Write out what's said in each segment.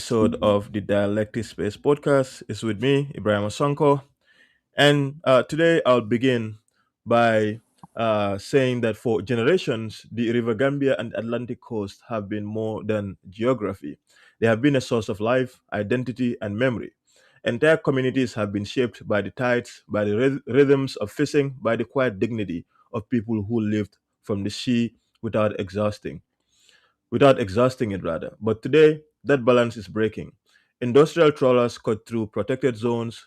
episode of the Dialectic Space podcast. It's with me, Ibrahim Osonko. And today I'll begin by saying that for generations, the River Gambia and Atlantic coast have been more than geography. They have been a source of life, identity, and memory. Entire communities have been shaped by the tides, by the rhythms of fishing, by the quiet dignity of people who lived from the sea without exhausting without exhausting it rather. But today, that balance is breaking. Industrial trawlers cut through protected zones,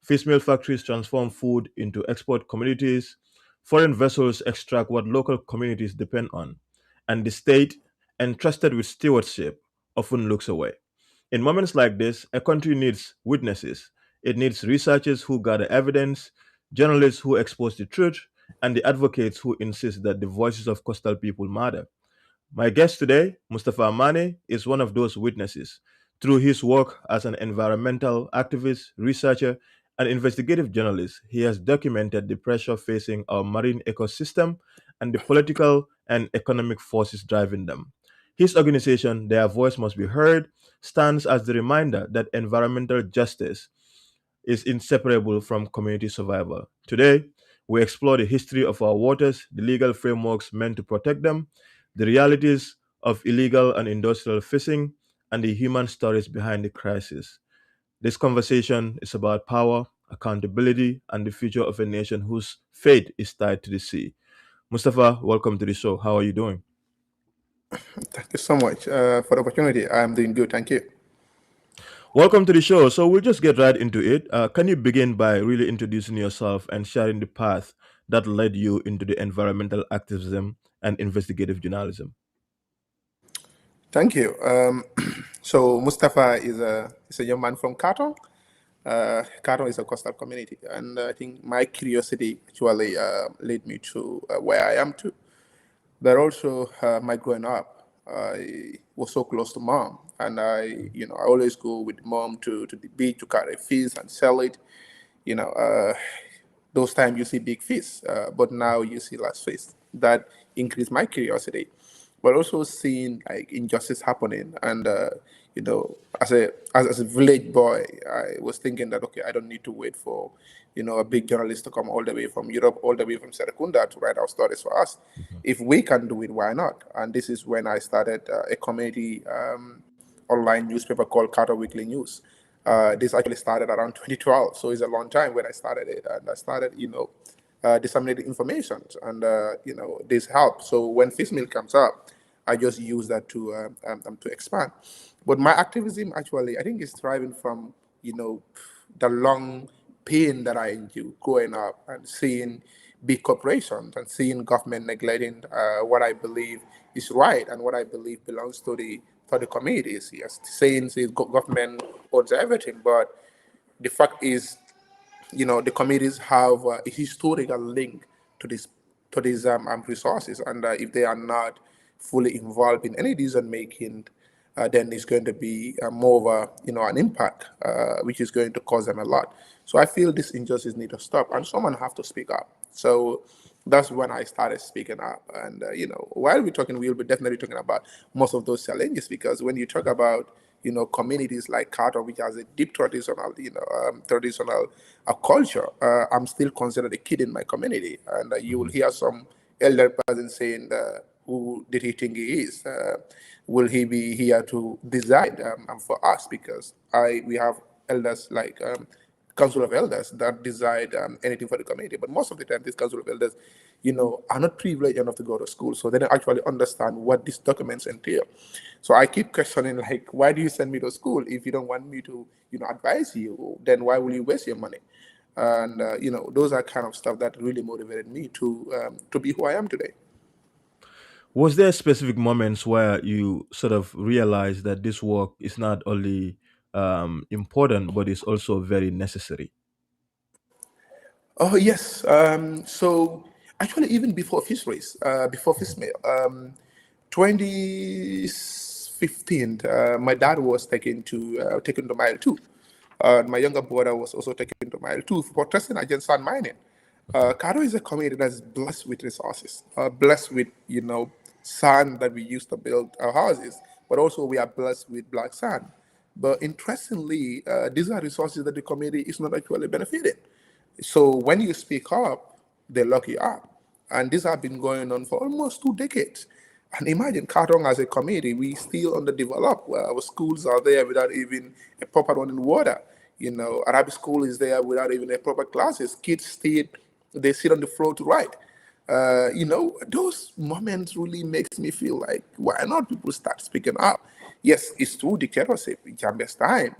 fishmeal factories transform food into export commodities, foreign vessels extract what local communities depend on, and the state, entrusted with stewardship, often looks away. In moments like this, a country needs witnesses. It needs researchers who gather evidence, journalists who expose the truth, and the advocates who insist that the voices of coastal people matter. My guest today, Mustapha Manneh, is one of those witnesses. Through his work as an environmental activist, researcher, and investigative journalist, he has documented the pressure facing our marine ecosystem and the political and economic forces driving them. His organization, Their Voice Must Be Heard, stands as the reminder that environmental justice is inseparable from community survival. Today, we explore the history of our waters, the legal frameworks meant to protect them, the realities of illegal and industrial fishing, and the human stories behind the crisis. This conversation is about power, accountability, and the future of a nation whose fate is tied to the sea. Mustafa, welcome to the show. How are you doing? Thank you so much for the opportunity. I'm doing good. Thank you. Welcome to the show. So we'll just get right into it. Can you begin by really introducing yourself and sharing the path that led you into the environmental activism and investigative journalism? Thank you. So Mustapha is a young man from Kato. Kato is a coastal community, and I think my curiosity actually led me to where I am to. But also, my growing up, I was so close to mom, and I always go with mom to the beach to catch a fish and sell it. You know, those times you see big fish, but now you see less fish. That increased my curiosity, but also seeing like injustice happening, and as a village boy, I was thinking that okay, I don't need to wait for a big journalist to come all the way from Europe, all the way from Serekunda to write our stories for us. If we can do it, why not? And this is when I started a community online newspaper called Carter Weekly News. This actually started around 2012, so it's a long time when I started it, and I started, disseminating information, and this helped. So when fishmeal comes up, I just use that to expand. But my activism actually, I think, is thriving from the long pain that I endured growing up and seeing big corporations and seeing government neglecting what I believe is right and what I believe belongs to the communities. Yes, saying government owns everything, but the fact is, the communities have a historical link to this to these resources, and if they are not fully involved in any decision making, then it's going to be more of an impact, which is going to cause them a lot. So I feel this injustice need to stop, and someone have to speak up. So that's when I started speaking up. And while we're talking, we'll be definitely talking about most of those challenges, because when you talk about communities like Carter, which has a deep traditional culture, I'm still considered a kid in my community, and you will hear some elder person saying, "Who did he think he is? Will he be here to decide for us?" Because we have elders like council of elders that decide anything for the community. But most of the time, this council of elders, are not privileged enough to go to school, so they don't actually understand what these documents entail. So I keep questioning, like, why do you send me to school if you don't want me to, advise you? Then why will you waste your money? And those are kind of stuff that really motivated me to be who I am today. Was there specific moments where you sort of realized that this work is not only important, but it's also very necessary? Oh yes. So actually, even before fisheries, before fishmeal, 2015, my dad was taken to mile two. My younger brother was also taken to mile two for testing against sand mining. Karo is a community that's blessed with resources, blessed with sand that we use to build our houses, but also we are blessed with black sand But interestingly, these are resources that the community is not actually benefiting. So when you speak up, they lock you up. And this has been going on for almost 2 decades. And imagine Katong as a community, we still underdeveloped. Well, our schools are there without even a proper running water. Arabic school is there without even a proper classes. Kids they sit on the floor to write. Those moments really makes me feel like, why not people start speaking up? Yes, it's true, dictatorship in Gambia's time,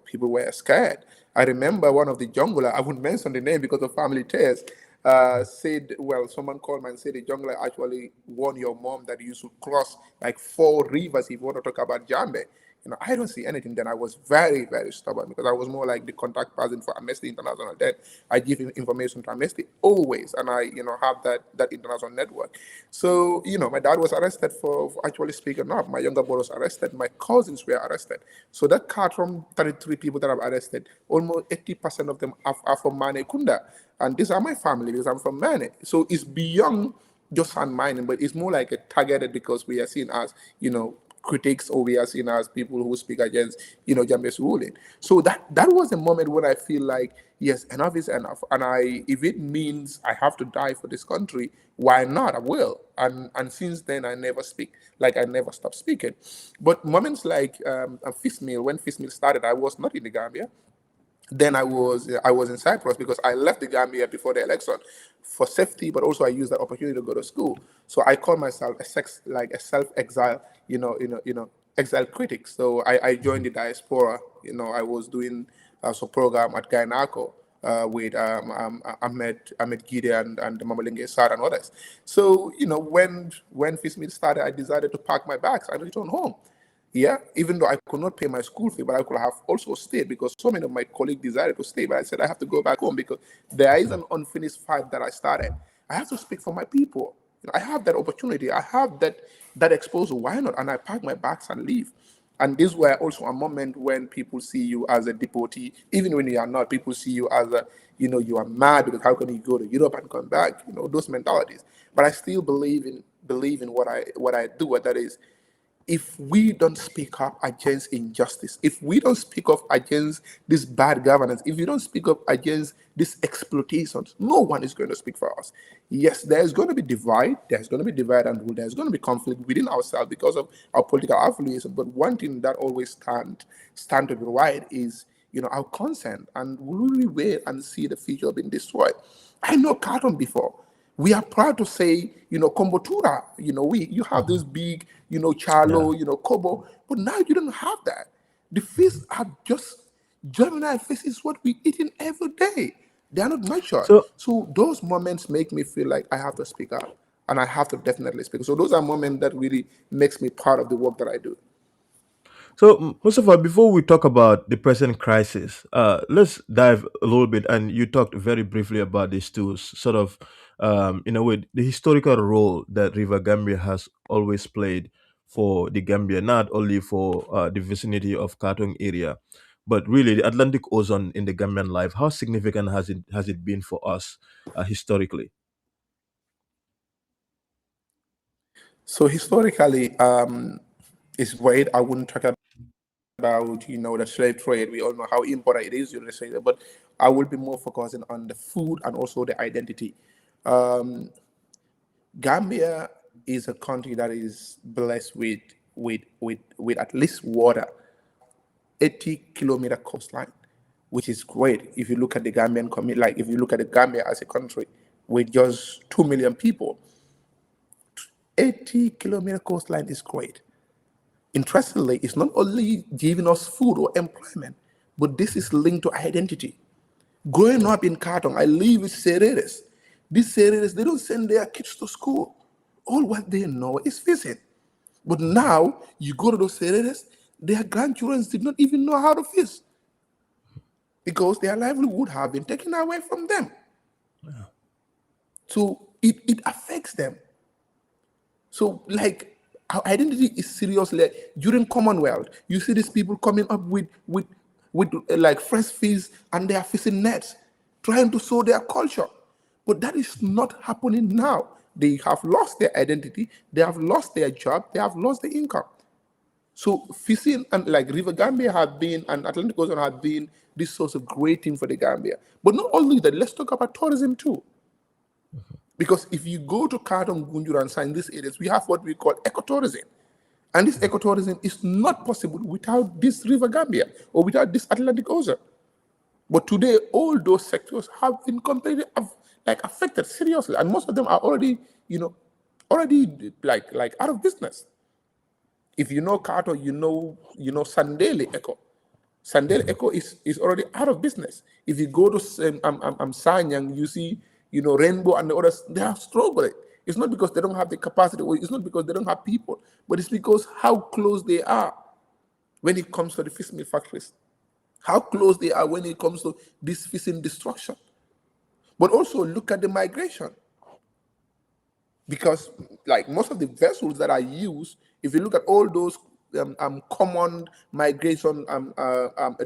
people were scared. I remember one of the jungler, I wouldn't mention the name because of family ties, said, well, someone called me and said the jungler actually warned your mom that you should cross like 4 rivers if you want to talk about Jambe. I don't see anything. Then I was very, very stubborn because I was more like the contact person for Amnesty International. Then I give information to Amnesty always, and I, have that international network. So, my dad was arrested for actually speaking up. My younger brother was arrested. My cousins were arrested. So that card from 33 people that I've arrested, almost 80% of them are from Mane Kunda, and these are my family because I'm from Mane. So it's beyond just hand mining, but it's more like a targeted because we are seen as, critics, or we are seen as people who speak against, Jambia's ruling. So that was a moment when I feel like, yes, enough is enough. And if it means I have to die for this country, why not? I will. And since then I never speak, like I never stop speaking. But moments like fishmeal, when fishmeal started, I was not in the Gambia. Then I was in Cyprus because I left the Gambia before the election for safety, but also I used that opportunity to go to school. So I call myself a self-exile, exile critic. So I joined the diaspora. I was doing some program at Gainako with Ahmed Gideon and Mamalinge Sar and others. So when Fishmeal started, I decided to pack my bags and return home. Yeah, even though I could not pay my school fee, but I could have also stayed because so many of my colleagues decided to stay. But I said I have to go back home because there is an unfinished fight that I started. I have to speak for my people. I have that opportunity. I have that exposure. Why not? And I pack my bags and leave. And this were also a moment when people see you as a deportee, even when you are not. People see you as you are mad because how can you go to Europe and come back? Those mentalities. But I still believe in what I do. That is, if we don't speak up against injustice, if we don't speak up against this bad governance, if we don't speak up against this exploitations, no one is going to speak for us. Yes, there's going to be divide, there's going to be divide and rule, there's going to be conflict within ourselves because of our political affiliation. But one thing that always stand to the right is our consent, and will we wait and see the future being destroyed? I know Carton before. We are proud to say, Kombotura, you have this big, Yeah. Chalo, Kobo, but now you don't have that. The fish are just juvenile fish is what we eating every day. They are not matured. So, So those moments make me feel like I have to speak up and I have to definitely speak. So those are moments that really makes me proud of the work that I do. Mustafa, before we talk about the present crisis, let's dive a little bit. And you talked very briefly about this too, sort of, in a way, the historical role that River Gambia has always played for the Gambia, not only for the vicinity of Katong area, but really the Atlantic Ocean in the Gambian life. How significant has it been for us historically? So historically, it's great. I wouldn't talk about the slave trade. We all know how important it is during the slave trade, but I will be more focusing on the food and also the identity. Um, Gambia is a country that is blessed with at least water. We have 80-kilometer coastline, which is great. If you look at the Gambian community, like if you look at the Gambia as a country with just 2 million people, 80-kilometer coastline is great. Interestingly, it's not only giving us food or employment, but this is linked to identity. Growing up in Katong, I live with Sereres. These Sereres, they don't send their kids to school. All what they know is fishing. But now, you go to those Sereres, their grandchildren did not even know how to fish because their livelihood have been taken away from them. So it affects them. So, like, our identity is seriously during Commonwealth. You see these people coming up with like fresh fish and they are fishing nets, trying to show their culture. But that is not happening now. They have lost their identity. They have lost their job. They have lost their income. So fishing and like River Gambia have been and Atlantic Ocean have been this source of great thing for the Gambia. But not only that, let's talk about tourism too. Because if you go to Kartong, Gunjur, and in these areas, we have what we call ecotourism. And this ecotourism is not possible without this River Gambia or without this Atlantic Ocean. But today, all those sectors have been completely affected seriously, and most of them are already, like out of business. If you know Kato, you know Sandele Eco. Sandele Eco is already out of business. If you go to Sanyang, you see, Rainbow and the others, they are struggling. It's not because they don't have the capacity, or it's not because they don't have people, but it's because how close they are when it comes to the fishmeal factories, how close they are when it comes to this fishing destruction. But also look at the migration. Because like most of the vessels that are used, if you look at all those common migration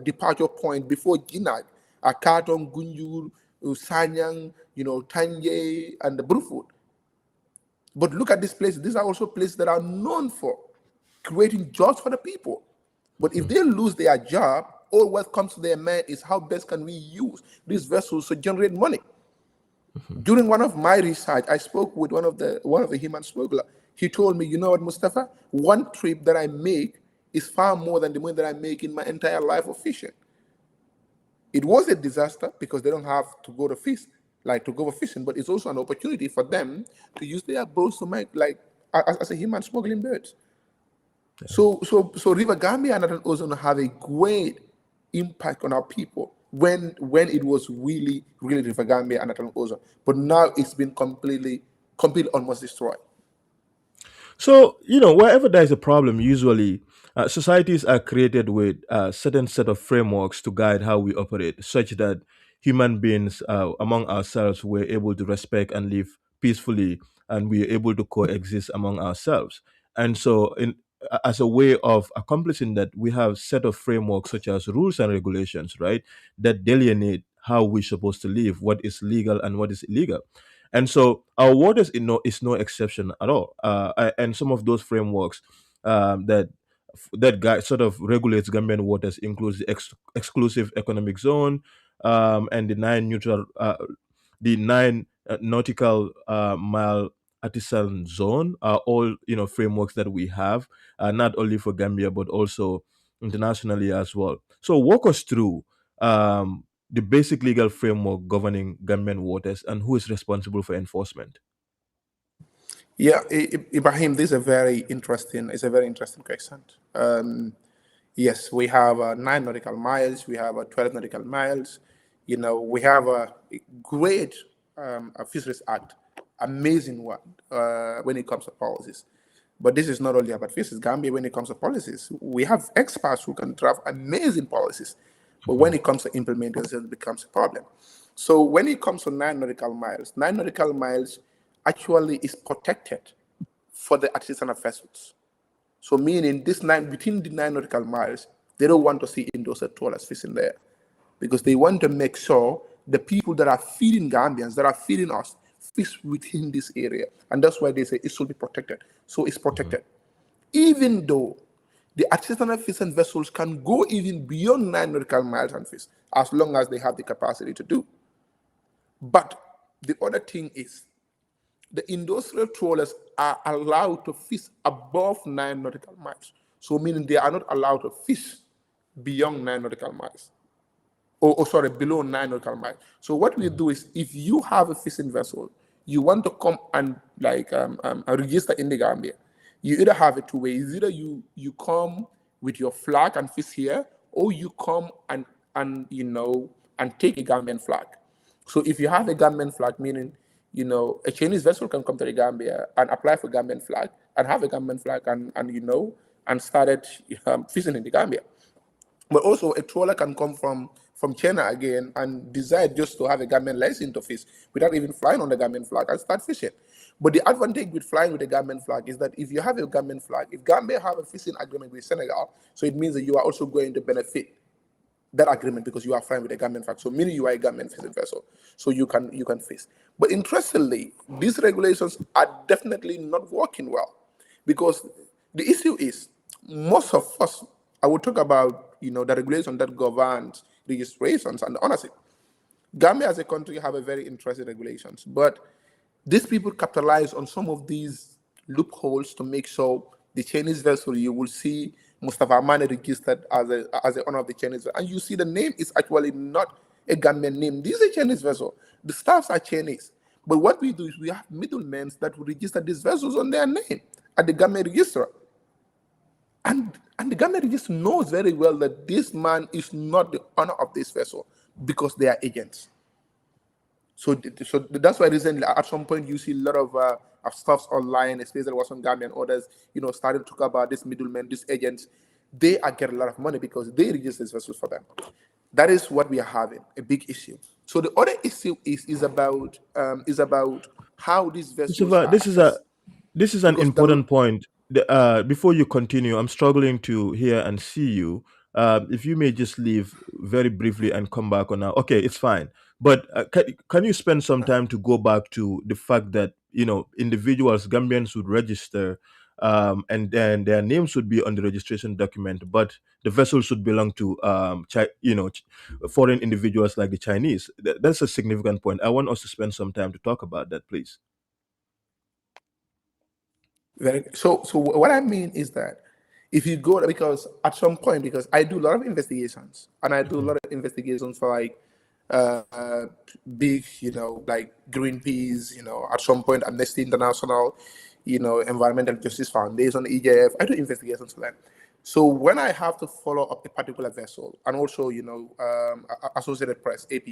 departure point before Ginag, Akaton, Gunjur, Sanyang, Tanje, and the Brufut. But look at these places. These are also places that are known for creating jobs for the people. But if they lose their job, all what comes to their mind is how best can we use these vessels to generate money. During one of my research, I spoke with one of the human smuggler. He told me, you know what, Mustapha, one trip that I make is far more than the money that I make in my entire life of fishing. It was a disaster because they don't have to go to fish, to go for fishing, but it's also an opportunity for them to use their boats to make, as a human smuggling birds. Yeah. So River Gambia and Atlantic Ocean have a great impact on our people when it was really, really River Gambia and Atlantic Ocean. But now it's been completely almost destroyed. So, wherever there's a problem, usually societies are created with a certain set of frameworks to guide how we operate, such that human beings among ourselves were able to respect and live peacefully, and we are able to coexist among ourselves. And so, as a way of accomplishing that, we have set of frameworks such as rules and regulations, right, that delineate how we're supposed to live, what is legal and what is illegal. And so our waters is no exception at all. And some of those frameworks that guide, sort of regulates Gambian waters includes the exclusive economic zone, and the nine nautical mile artisan zone are all frameworks that we have, not only for Gambia but also internationally as well. So walk us through the basic legal framework governing Gambian waters and who is responsible for enforcement. Yeah, Ibrahim, this is a very interesting question. Yes, we have 9 nautical miles, we have 12 nautical miles. We have a great Fisheries Act, amazing one when it comes to policies. But this is not only about Fisheries Gambia. When it comes to policies, we have experts who can draft amazing policies. But when it comes to implementation, it becomes a problem. So when it comes to 9 nautical miles actually is protected for the artisanal vessels. So meaning between the 9 nautical miles, they don't want to see indoor trawlers fishing there, because they want to make sure the people that are feeding Gambians, that are feeding us, fish within this area. And that's why they say it should be protected. So it's protected. Even though the artisanal fishing vessels can go even beyond 9 nautical miles and fish, as long as they have the capacity to do. But the other thing is, the industrial trawlers are allowed to fish above 9 nautical miles. So meaning they are not allowed to fish beyond 9 nautical miles. Below 9 nautical miles. So what we do is, if you have a fishing vessel, you want to come and register in the Gambia, you either have it two ways. Either you come with your flag and fish here, or you come and take a Gambian flag. So if you have a Gambian flag, meaning a Chinese vessel can come to the Gambia and apply for Gambian flag and have a Gambian flag and started fishing in the Gambia. But also a trawler can come from China again and decide just to have a Gambian license to fish without even flying on the Gambian flag and start fishing. But the advantage with flying with the Gambian flag is that if you have a Gambian flag, if Gambia have a fishing agreement with Senegal, so it means that you are also going to benefit that agreement because you are flying with a Gambian flag. So meaning you are a Gambian fishing vessel, so you can fish. But interestingly, these regulations are definitely not working well, because the issue is most of us, I would talk about, the regulation that governs registrations and ownership. Gambia as a country have a very interesting regulations, but these people capitalize on some of these loopholes to make sure the Chinese vessel, you will see Mustapha Manneh registered as a owner of the Chinese vessel, and you see the name is actually not a Gambian name. This is a Chinese vessel. The staffs are Chinese. But what we do is we have middlemen that will register these vessels on their name at the Gambian registrar. And the Gambian registrar knows very well that this man is not the owner of this vessel because they are agents. So that's why recently, at some point, you see a lot of stuffs online, especially was on Gambia and others, started to talk about this middlemen, these agents. They are getting a lot of money because they register these vessels for them. That is what we are having, a big issue. So the other issue is about how these vessels Mustafa, are assessed, this is an because the important point. Before you continue, I'm struggling to hear and see you. If you may just leave very briefly and come back on now. Okay, it's fine. But can you spend some time to go back to the fact that individuals, Gambians, would register, and then their names would be on the registration document, but the vessel should belong to foreign individuals like the Chinese. That's a significant point. I want us to spend some time to talk about that, please. so what I mean is that if you go, because at some point, because I do a lot of investigations, and I do a lot of investigations for like big, like Greenpeace, at some point Amnesty International, Environmental Justice Foundation, EJF. I do investigations for them. So when I have to follow up a particular vessel, and also Associated Press, AP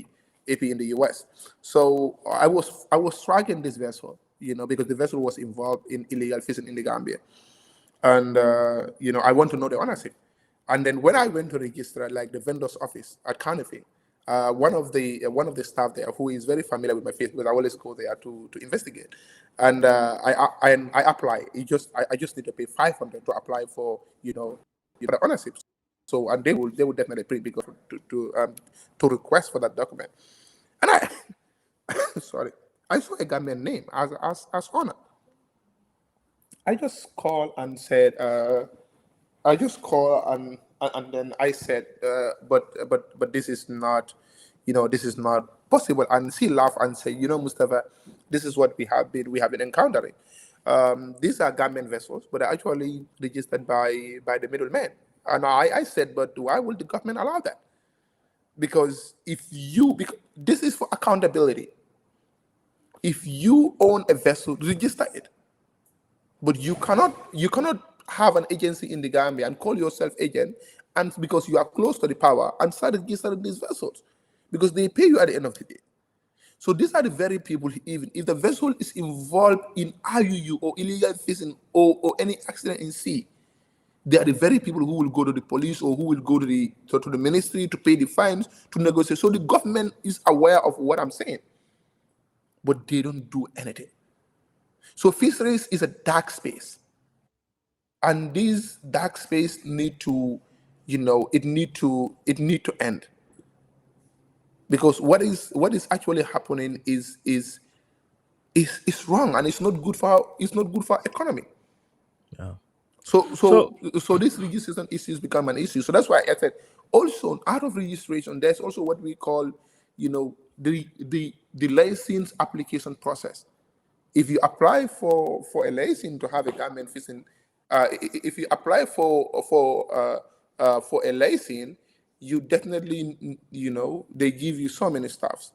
in the US. So I was tracking this vessel, because the vessel was involved in illegal fishing in the Gambia, and I want to know the ownership. And then when I went to register, like the vendor's office at Carnegie, one of the staff there who is very familiar with my face, because I always go there to investigate, and I apply. I just need to pay 500 to apply for the ownership. So, and they will definitely print, because to request for that document. And I sorry, I saw a Gambian name as owner. I just called and said, I just called and then I said, but this is not, this is not possible. And she laughed and said, Mustafa, this is what we have been encountering. These are Gambian vessels, but they're actually registered by the middleman. And I said, but why will the government allow that? Because this is for accountability. If you own a vessel, register it. But you cannot have an agency in the Gambia and call yourself agent, and because you are close to the power, and start registering these vessels, because they pay you at the end of the day. So these are the very people, even if the vessel is involved in IUU or illegal fishing or any accident in sea, they are the very people who will go to the police or who will go to the ministry to pay the fines, to negotiate. So the government is aware of what I'm saying, but they don't do anything. So fisheries is a dark space, and this dark space need to, it need to end, because what is actually happening is wrong, and it's not good for economy. Yeah. So this registration issues become an issue. So that's why I said, also out of registration, there's also what we call, the license application process. If you apply for a license to have a garment fishing, if you apply for a license, you definitely, they give you so many stuffs,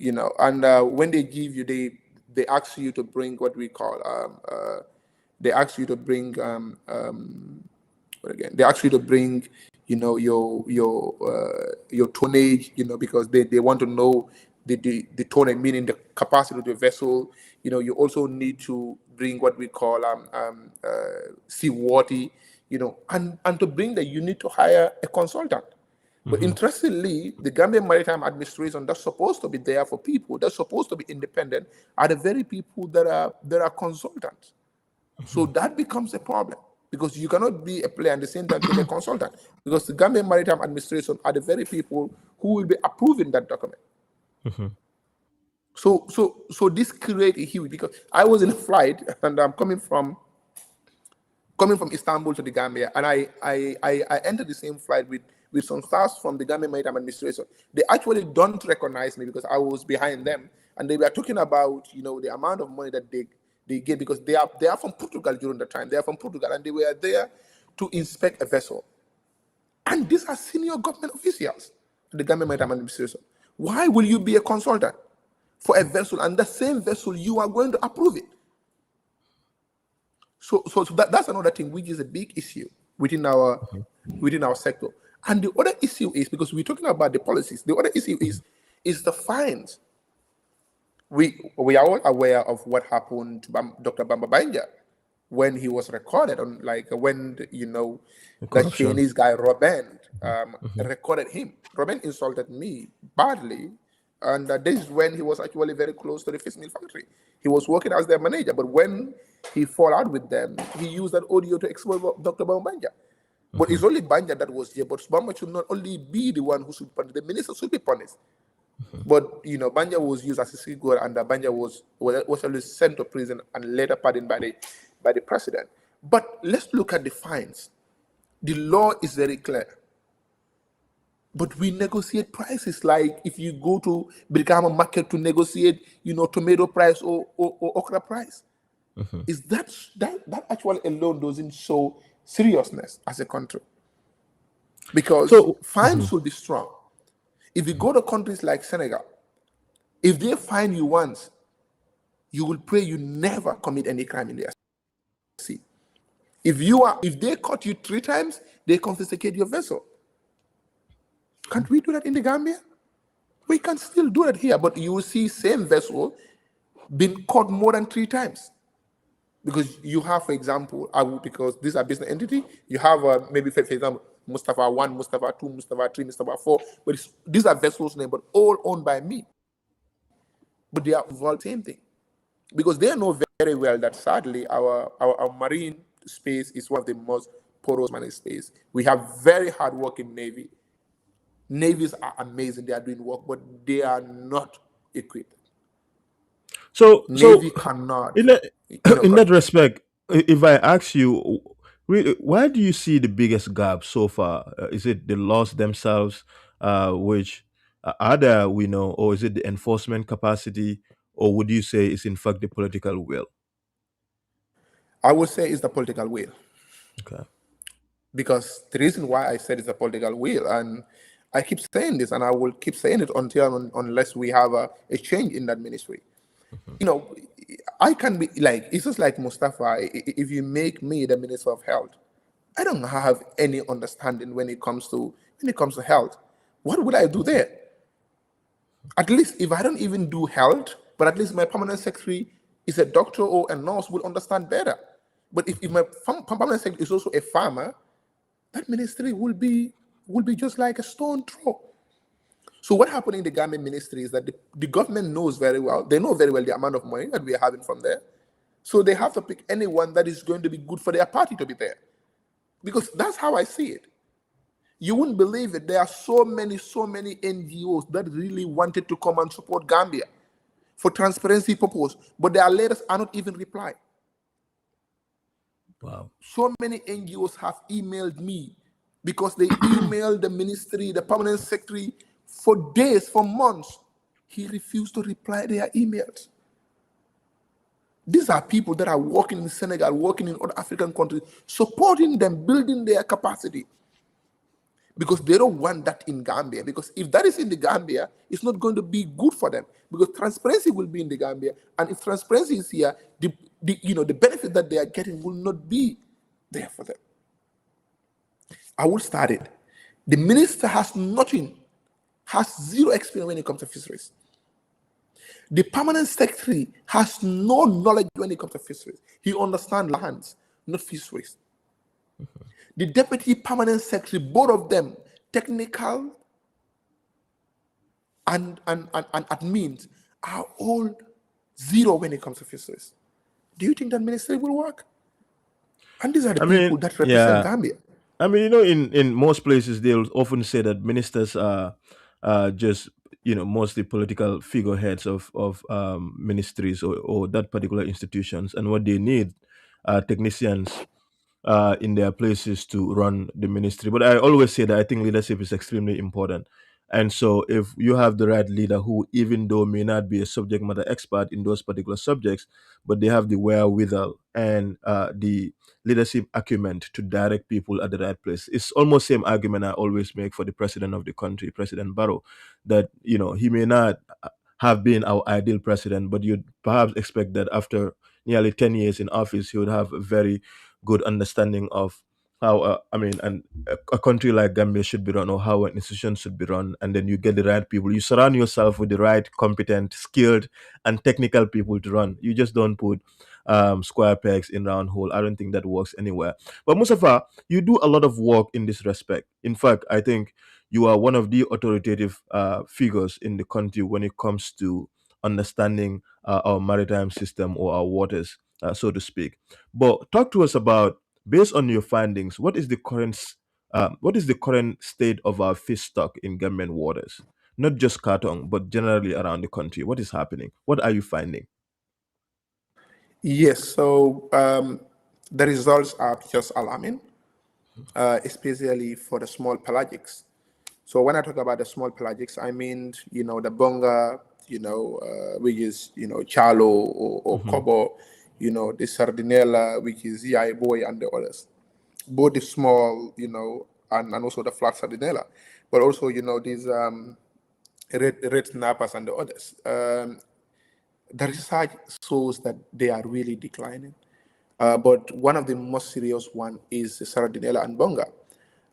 and when they give you, they ask you to bring what we call they ask you to bring what again? They ask you to bring, your tonnage, because they want to know the tonnage, meaning the capacity of the vessel. You also need to bring what we call seawater, and to bring that, you need to hire a consultant. But interestingly, the Gambian Maritime Administration, that's supposed to be there for people, that's supposed to be independent, are the very people that are consultants. So that becomes a problem, because you cannot be a player at the same time to be a consultant, because the Gambian Maritime Administration are the very people who will be approving that document. So this creates a huge, because I was in a flight and I'm coming coming from Istanbul to the Gambia, and I entered the same flight with some staff from the Gambia Maritime Administration. They actually don't recognize me because I was behind them, and they were talking about the amount of money that they get because they are from Portugal during the time. They are from Portugal, and they were there to inspect a vessel. And these are senior government officials, the Gambia Maritime Administration. Why will you be a consultant for a vessel, and the same vessel you are going to approve it? So that's another thing which is a big issue within our sector. And the other issue is, because we're talking about the policies, the other issue is the fines. We are all aware of what happened to Dr. Bamba Banja when he was recorded on, like, when the Corruption. Chinese guy Robin recorded him. Robin insulted me badly, and this is when he was actually very close to the fishmeal factory. He was working as their manager, but when he fall out with them, he used that audio to expose Dr. Bamba Banja. But it's only Banja that was here. But Bamba should not only be the one who should punish, the minister should be punished. But Banja was used as a scapegoat, and Banja was always sent to prison and later pardoned by the president. But let's look at the fines. The law is very clear. But we negotiate prices, like if you go to Brikama market to negotiate, tomato price or okra price. Is that actually alone doesn't show seriousness as a country? Because So, fines should be strong. If you go to countries like Senegal, if they fine you once, you will pray you never commit any crime in their sea. If they caught you 3 times, they confiscate your vessel. Can't we do that in the Gambia? We can still do that here, but you will see same vessel being caught more than 3 times. Because you have, for example, because these are business entity, you have maybe, for example, Mustapha 1, Mustapha 2, Mustapha 3, Mustapha 4, but these are vessels named, but all owned by me. But they are involved same thing. Because they know very well that sadly our marine space is one of the most porous marine space. We have very hard-working Navy. Navies are amazing, they are doing work, but they are not equipped. so, Navy cannot, in that, in that respect, if I ask you, really, why do you see the biggest gap so far? Is it the laws themselves, which are there, we know, or is it the enforcement capacity, or would you say it's in fact the political will? I would say it's the political will. Okay. Because the reason why I said it's a political will, and I keep saying this, and I will keep saying it unless we have a change in that ministry. I can be like, it's just like Mustafa. If you make me the Minister of Health, I don't have any understanding when it comes to health. What would I do there? At least if I don't even do health, but at least my permanent secretary is a doctor or a nurse, will understand better. But if my permanent secretary is also a farmer, that ministry will be just like a stone throw. So what happened in the Gambian ministry is that the government knows very well, they know very well the amount of money that we are having from there. So they have to pick anyone that is going to be good for their party to be there. Because that's how I see it. You wouldn't believe it. There are so many NGOs that really wanted to come and support Gambia for transparency purpose, but their letters are not even replied. Wow. So many NGOs have emailed me because they emailed the ministry, the permanent secretary, for days, for months. He refused to reply their emails. These are people that are working in Senegal, working in other African countries, supporting them, building their capacity. Because they don't want that in Gambia. Because if that is in the Gambia, it's not going to be good for them. Because transparency will be in the Gambia, and if transparency is here, the benefit that they are getting will not be there for them. I will start it. The minister has nothing, has zero experience when it comes to fisheries. The permanent secretary has no knowledge when it comes to fisheries. He understands lands, not fisheries. The deputy permanent secretary, both of them, technical and admins, are all zero when it comes to fisheries. Do you think that ministry will work? And these are the I mean, people that represent yeah. Gambia. I mean, in most places they'll often say that ministers are just mostly political figureheads of ministries or that particular institutions, and what they need are technicians in their places to run the ministry. But I always say that I think leadership is extremely important. And so, if you have the right leader who, even though may not be a subject matter expert in those particular subjects, but they have the wherewithal and the leadership acumen to direct people at the right place. It's almost same argument I always make for the president of the country, President Barrow, that he may not have been our ideal president, but you'd perhaps expect that after nearly 10 years in office, he would have a very good understanding of how, a country like Gambia should be run, or how an institution should be run. And then you get the right people. You surround yourself with the right, competent, skilled, and technical people to run. You just don't put square pegs in round hole. I don't think that works anywhere. But Mustafa, you do a lot of work in this respect. In fact, I think you are one of the authoritative figures in the country when it comes to understanding our maritime system, or our waters, so to speak. But talk to us about, based on your findings, what is the current state of our fish stock in Gambian waters? Not just Katong, but generally around the country. What is happening? What are you finding? Yes, so the results are just alarming, especially for the small pelagics. So when I talk about the small pelagics, I mean, the bonga, which is, chalo or Hmm. kobo, the sardinella, which is yai boy and the others. Both the small, and also the flat sardinella, but also, these red snappers and the others. The research shows that they are really declining. But one of the most serious one is Sardinella and Bonga.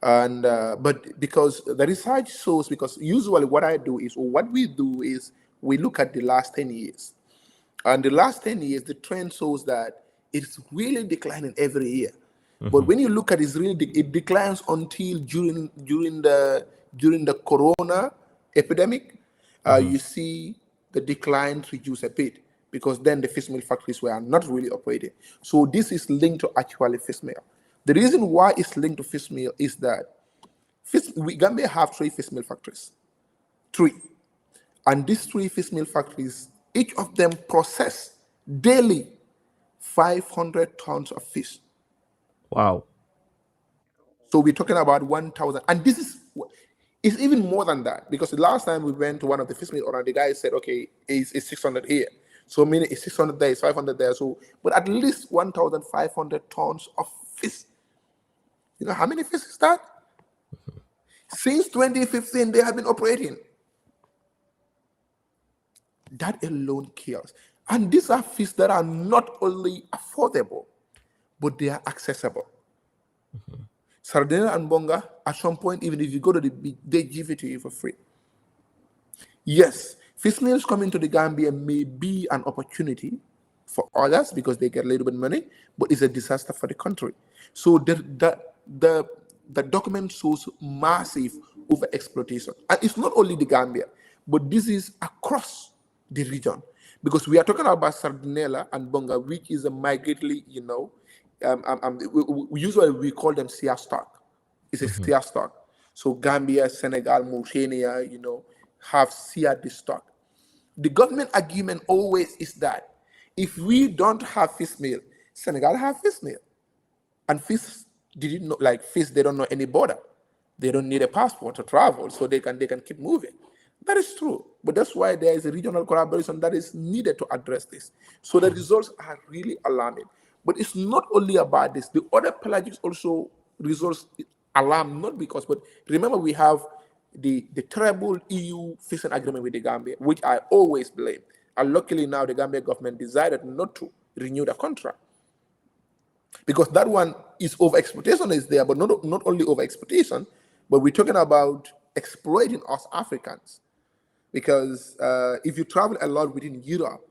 And but because the research shows, because usually what I do is, or what we do is, we look at the last 10 years. And the last 10 years, the trend shows that it's really declining every year. But Hmm. when you look at it declines until during the corona epidemic. Hmm. You see the decline reduce a bit, because then the fishmeal factories were not really operating. So this is linked to actually fishmeal. The reason why it's linked to fishmeal is that Gambia have three fishmeal factories, three, and these three fishmeal factories, each of them process daily 500 tons of fish. Wow. So we're talking about 1,000, and this is it's even more than that, because the last time we went to one of the fish meal, or the guy said, okay, it's 600 here. So meaning it's 600 there, it's 500 there. So, but at least 1,500 tons of fish. You know how many fish is that? Since 2015, they have been operating. That alone kills. And these are fish that are not only affordable, but they are accessible. Sardina and Bonga, at some point, even if you go to the beach, they give it to you for free. Yes, fish meals coming to the Gambia may be an opportunity for others because they get a little bit of money, but it's a disaster for the country. So the document shows massive over exploitation, and it's not only the Gambia, but this is across the region, because we are talking about Sardinella and Bonga, which is a migratory, usually we call them sea stock. It's a Hmm. steer stock. So Gambia, Senegal, Mauritania, have seared the stock. The government argument always is that if we don't have fish meal, Senegal have fish meal. And fish didn't know, like fish, they don't know any border. They don't need a passport to travel, so they can keep moving. That is true. But that's why there is a regional collaboration that is needed to address this. So the results are really alarming. But it's not only about this. The other pelagics also results alarm, not because, but remember we have the terrible EU fishing agreement with the Gambia, which I always blame. And luckily now the Gambia government decided not to renew the contract, because that one is over exploitation is there, but not only over exploitation, but we're talking about exploiting us Africans. Because if you travel a lot within Europe,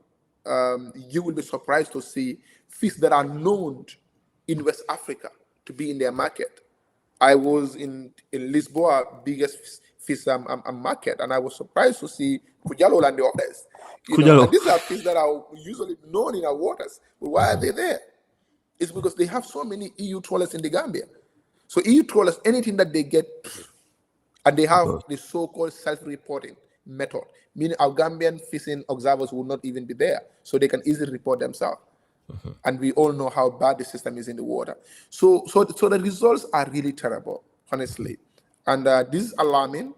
you will be surprised to see fish that are known in West Africa to be in their market. I was in Lisboa, biggest fish market, and I was surprised to see Kujalo and the others. And Kujalo. these are fish that are usually known in our waters. But why are they there? It's because they have so many EU trawlers in the Gambia. So EU trawlers, anything that they get, and they have Because- the so-called self-reporting method, meaning our Gambian fishing observers will not even be there, so they can easily report themselves. And we all know how bad the system is in the water. So the results are really terrible, honestly, and this is alarming.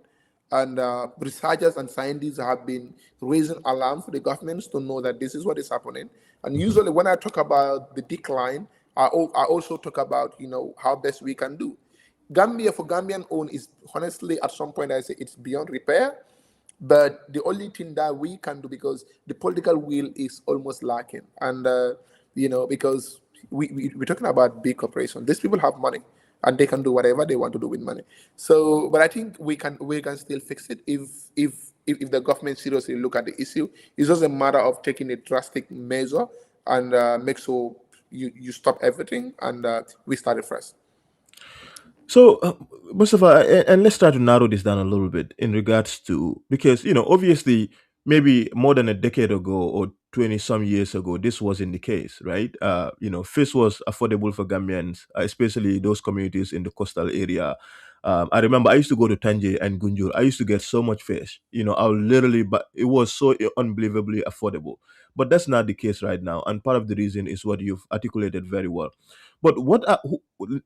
And researchers and scientists have been raising alarm for the governments to know that this is what is happening. And usually, when I talk about the decline, I also talk about how best we can do. Gambia for Gambian own is honestly at some point I say it's beyond repair. But the only thing that we can do, because the political will is almost lacking, and because we're talking about big corporations. These people have money, and they can do whatever they want to do with money. So, but I think we can still fix it if the government seriously look at the issue. It's just a matter of taking a drastic measure and make sure you stop everything and we start it fresh. So, Mustafa, and let's try to narrow this down a little bit in regards to, because, obviously, maybe more than a decade ago or 20 some years ago, this wasn't the case, right? Fish was affordable for Gambians, especially those communities in the coastal area. I remember I used to go to Tanje and Gunjur. I used to get so much fish. I would literally, but it was so unbelievably affordable. But that's not the case right now. And part of the reason is what you've articulated very well. But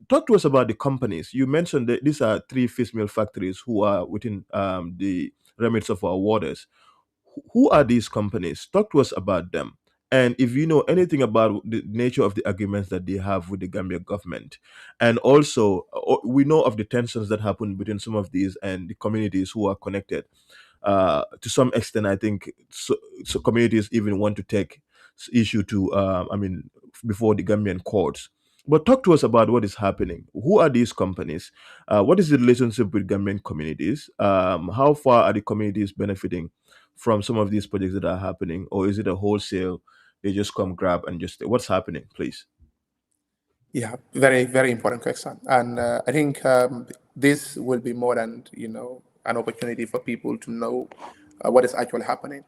talk to us about the companies. You mentioned that these are three fishmeal factories who are within the remits of our waters. Who are these companies? Talk to us about them. And if you know anything about the nature of the agreements that they have with the Gambia government, and also we know of the tensions that happen between some of these and the communities who are connected. To some extent, I think so communities even want to take issue to, before the Gambian courts. But talk to us about what is happening. Who are these companies? What is the relationship with Gambian communities? How far are the communities benefiting from some of these projects that are happening, or is it a wholesale? They just come grab and just what's happening, please? Yeah, very, very important question. And I think this will be more than, an opportunity for people to know what is actually happening.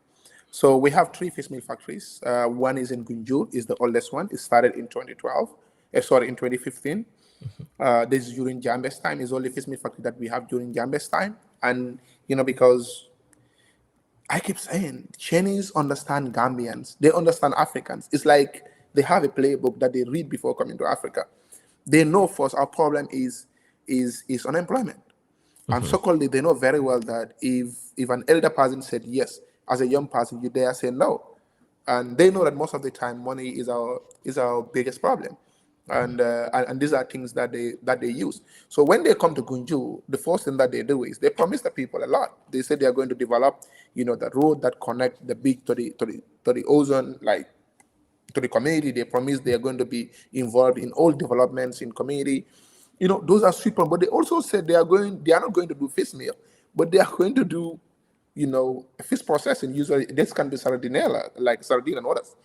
So we have three fish meal factories. One is in Gunjur, is the oldest one. It started in 2012, in 2015. This is during Jambe's time. It's only fish meal factory that we have during Jambe's time. And, because I keep saying Chinese understand Gambians, they understand Africans. It's like they have a playbook that they read before coming to Africa. They know first our problem is unemployment. And Hmm. secondly, they know very well that if an elder person said yes, as a young person, you dare say no. And they know that most of the time money is our biggest problem. And these are things that they use. So when they come to Gunju, the first thing that they do is they promise the people a lot. They say they are going to develop, the road that connect the big to the ozone, like to the community. They promise they are going to be involved in all developments in community. Those are sweet ones. But they also said they are not going to do fish meal, but they are going to do, fish processing. Usually this can be sardinella, like sardine and others.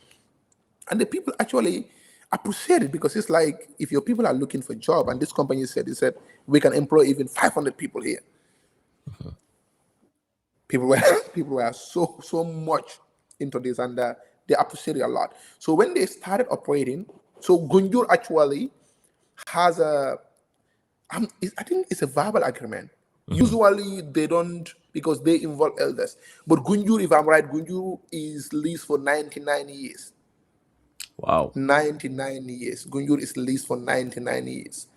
And the people actually appreciate it because it's like if your people are looking for a job, and this company said, they said, we can employ even 500 people here. People were people were so much into this, and they appreciate it a lot. So when they started operating, so Gunjur actually has I think it's a verbal agreement. Hmm. Usually they don't, because they involve elders. But Gunjur, if I'm right, Gunjur is leased for 99 years. Wow. 99 years. Gunjur is leased for 99 years.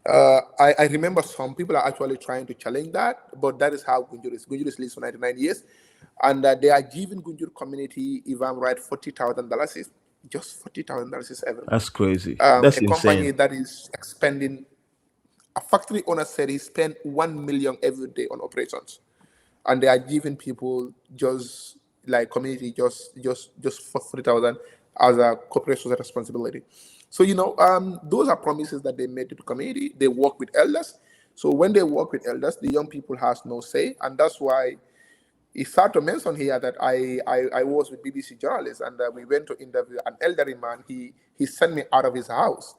I remember some people are actually trying to challenge that, but that is how Gunjur is. Gunjur is leased for 99 years. And they are giving Gunjur community, if I'm right, $40,000. Just $40,000 every month. That's crazy. That's A company insane. that is expending, a factory owner said he spent 1 million every day on operations, and they are giving people just like community just for 3,000 as a corporate social responsibility. So those are promises that they made to the community. They work with elders. So when they work with elders, the young people has no say, and that's why it's hard to mention here that I was with BBC journalists, and we went to interview an elderly man. He sent me out of his house,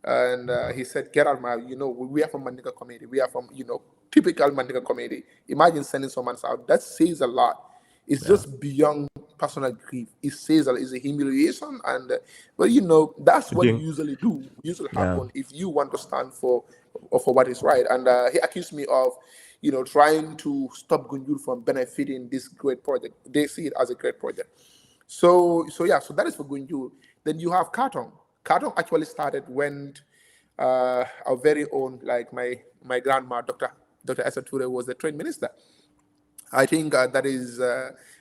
and he said, "Get out, man. We are from Mandinka community. We are from typical Mandinka community. Imagine sending someone out. That says a lot. It's Yeah. just beyond personal grief. It says a lot. It's a humiliation, and but that's I what think. usually Yeah. happen if you want to stand for what is right. And he accused me of trying to stop Gunjur from benefiting this great project. They see it as a great project. So yeah, so that is for Gunjur. Then you have Katong. Katong actually started when our very own, like my grandma, Dr. Essa Ture, was the trade minister. I think that is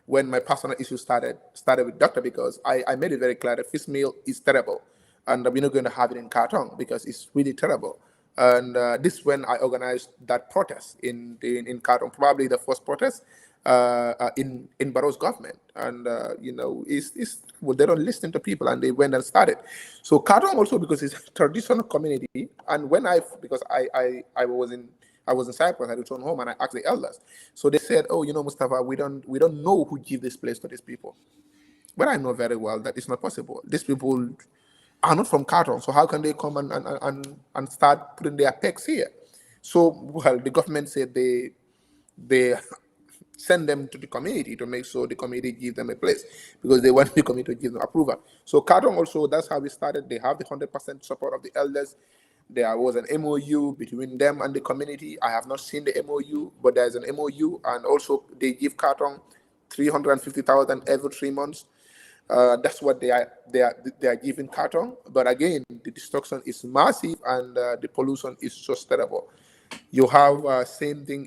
when my personal issue started with doctor, because I made it very clear that fish meal is terrible, and we're not going to have it in Kartong because it's really terrible. And this when I organized that protest in Kartong, probably the first protest in Barrow's government, and it's well, they don't listen to people, and they went and started. So Kartong also, because it's a traditional community, and when because I was in Cyprus. I returned home and I asked the elders. So they said, "Oh, Mustafa, we don't know who give this place to these people." But I know very well that it's not possible. These people are not from Khartoum, so how can they come and start putting their pegs here? So, well, the government said they send them to the community to make sure the community give them a place, because they want the community to give them approval. So Khartoum also, that's how we started. They have the 100% support of the elders. There was an MOU between them and the community. I have not seen the MOU, but there's an MOU, and also they give Khartoum 350,000 every 3 months. That's what they are giving Khartoum. But again, the destruction is massive, and the pollution is just terrible. You have same thing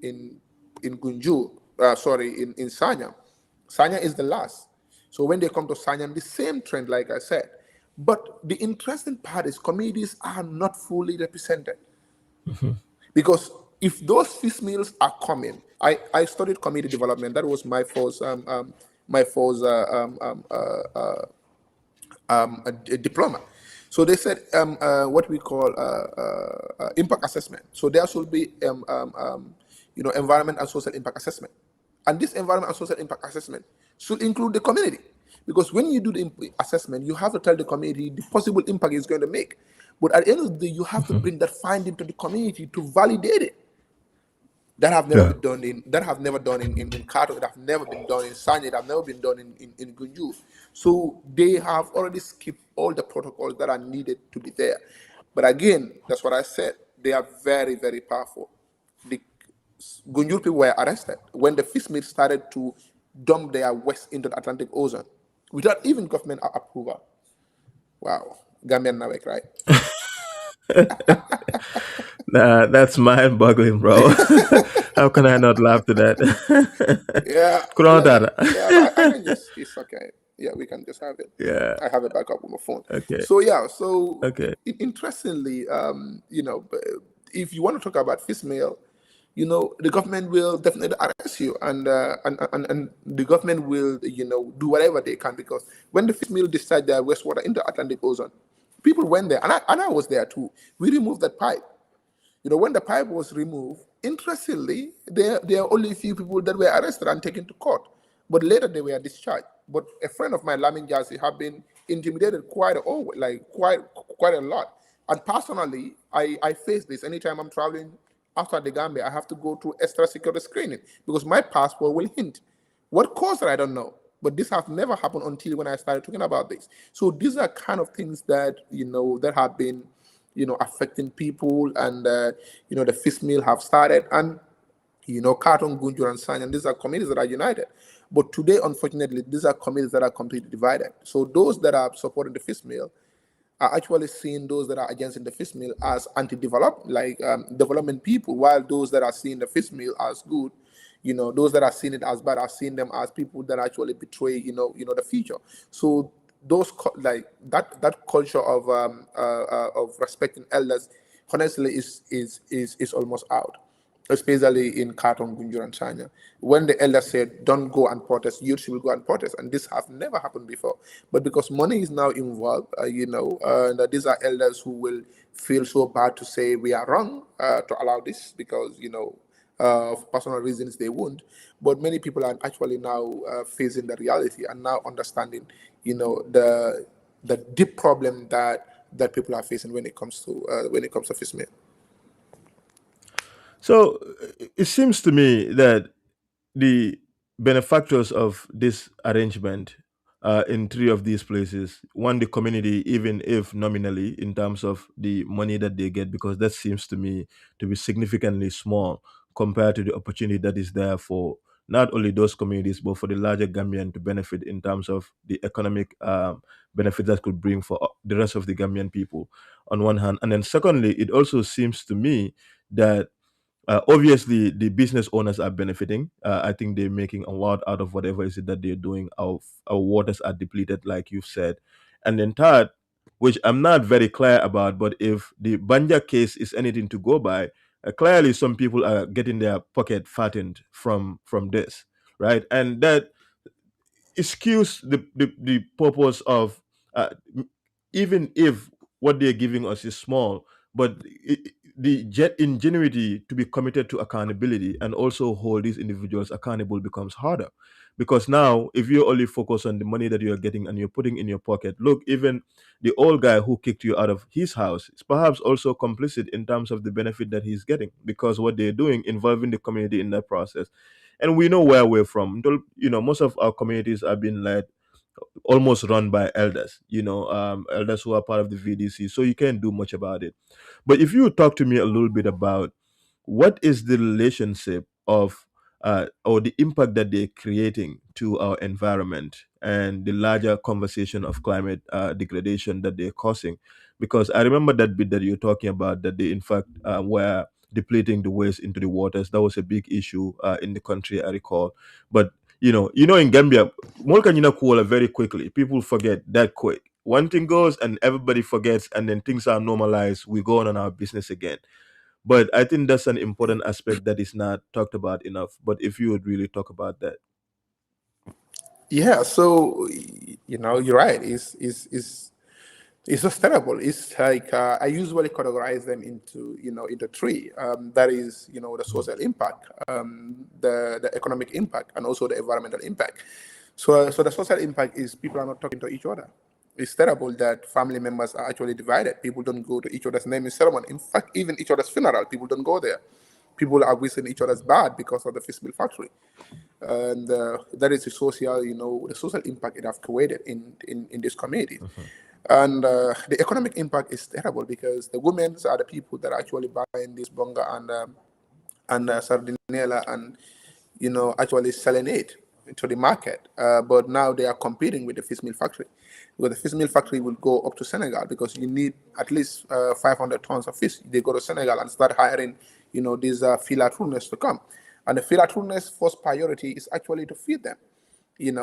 in Gunjur. Sorry, in Sanya. Sanya is the last. So when they come to Sanya, the same trend, like I said. But the interesting part is communities are not fully represented, because if those fish meals are coming, I studied community development. That was my first a diploma. So they said what we call impact assessment. So there should be environment and social impact assessment, and this environment and social impact assessment should include the community, because when you do the assessment, you have to tell the community the possible impact it's going to make. But at the end of the day, you have to bring that finding to the community to validate it. That have never Yeah. been done in Kato, that have never been done in Sanya, that have never been done in Gunju. So they have already skipped all the protocols that are needed to be there. But again, that's what I said. They are very, very powerful. The Gunjur people were arrested when the fish meat started to dump their waste into the Atlantic Ocean without even government approval. Wow. Gambian Nawek, right? Nah, that's mind-boggling, bro. How can I not laugh to that? Yeah, Kurang yeah, tara. yeah. I can just. It's okay. Yeah, we can just have it. Yeah. I have it back up on my phone. Okay. So yeah. So Okay. interestingly, if you want to talk about fish meal, the government will definitely arrest you, and the government will do whatever they can, because when the fish meal discharge their wastewater into Atlantic Ocean, people went there, and I was there too. We removed that pipe. When the pipe was removed, interestingly, there are only a few people that were arrested and taken to court. But later they were discharged. But a friend of mine, Lamin Jassy, have been intimidated quite a lot. And personally, I face this anytime I'm traveling outside the Gambia. I have to go through extra security screening because my passport will hint. What caused it, I don't know. But this has never happened until when I started talking about this. So these are kind of things that that have been affecting people, and the fish meal have started, and Karton, Gunjur, and Sanyan, these are communities that are united. But today, unfortunately, these are communities that are completely divided. So those that are supporting the fish meal are actually seeing those that are against the fish meal as anti-develop, like development people, while those that are seeing the fish meal as good, those that are seeing it as bad are seeing them as people that actually betray, the future. So like that culture of respecting elders, honestly, is almost out, especially in Khartoum, Gunjur, and China. When the elders said, "Don't go and protest," youth should go and protest, and this has never happened before. But because money is now involved, and these are elders who will feel so bad to say we are wrong to allow this, because for personal reasons they won't. But many people are actually now facing the reality and now understanding, the deep problem that people are facing when it comes to fish meal. So it seems to me that the benefactors of this arrangement in three of these places, one, the community, even if nominally in terms of the money that they get, because that seems to me to be significantly small compared to the opportunity that is there for not only those communities, but for the larger Gambian to benefit in terms of the economic benefit that could bring for the rest of the Gambian people, on one hand. And then secondly, it also seems to me that obviously the business owners are benefiting. I think they're making a lot out of whatever is it that they're doing. Our waters are depleted, like you've said. And then third, which I'm not very clear about, but if the Banja case is anything to go by, clearly some people are getting their pocket fattened from this, right? And that excuse the purpose of even if what they're giving us is small, but the ingenuity to be committed to accountability and also hold these individuals accountable becomes harder, because now if you only focus on the money that you're getting and you're putting in your pocket, look, even the old guy who kicked you out of his house is perhaps also complicit in terms of the benefit that he's getting, because what they're doing involving the community in that process. And we know where we're from. Most of our communities are being led, almost run by elders, elders who are part of the VDC, so you can't do much about it. But if you talk to me a little bit about what is the relationship of or the impact that they're creating to our environment and the larger conversation of climate degradation that they're causing, because I remember that bit that you're talking about, that they in fact were depleting the waste into the waters. That was a big issue in the country, I recall. But in Gambia, Molkan Kuala, very quickly people forget that quick. One thing goes and everybody forgets, and then things are normalized. We go on our business again. But I think that's an important aspect that is not talked about enough. But if you would really talk about that. Yeah, so you're right. It's just terrible. It's like I usually categorize them into three. That is, the social impact, the economic impact, and also the environmental impact. So the social impact is people are not talking to each other. It's terrible that family members are actually divided. People don't go to each other's naming ceremony. In fact, even each other's funeral, people don't go there. People are wishing each other's bad because of the fishmeal factory, and that is the social impact it has created in this community. And the economic impact is terrible because the women are the people that are actually buying this bonga and sardinella and actually selling it to the market. But now they are competing with the fish meal factory, because the fish meal factory will go up to Senegal because you need at least 500 tons of fish. They go to Senegal and start hiring these filatrooners to come, and the filatrooners' first priority is actually to feed them. When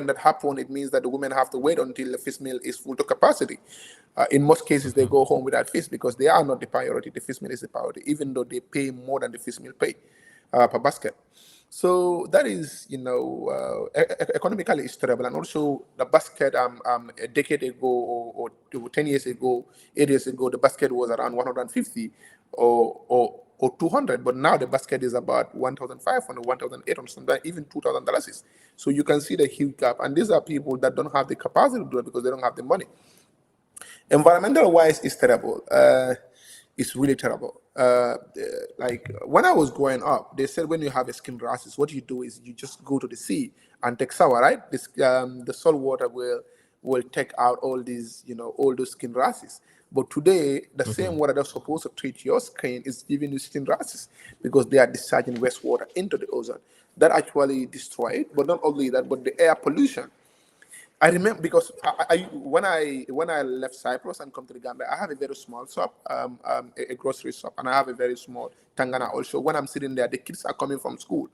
that happens, it means that the women have to wait until the fish meal is full to capacity. In most cases, they go home without fish because they are not the priority. The fish meal is the priority, even though they pay more than the fish meal pay per basket. So that is, economically it's terrible. And also the basket, a decade ago or 10 years ago, 8 years ago, the basket was around 150 or 200, but now the basket is about 1,500, 1,800, sometimes even $2,000. So you can see the huge gap. And these are people that don't have the capacity to do it because they don't have the money. Environmental wise, it's terrible. It's really terrible. Like when I was growing up, they said when you have a skin rashes, what you do is you just go to the sea and take shower, right? The salt water will take out all these, all those skin rashes. But today, the same water that's supposed to treat your skin is giving you skin rashes because they are discharging wastewater into the ozone. That actually destroy it. But not only that, but the air pollution. I remember because when I left Cyprus and come to the Gambia, I have a very small shop, a grocery shop, and I have a very small tangana also. When I'm sitting there, the kids are coming from school.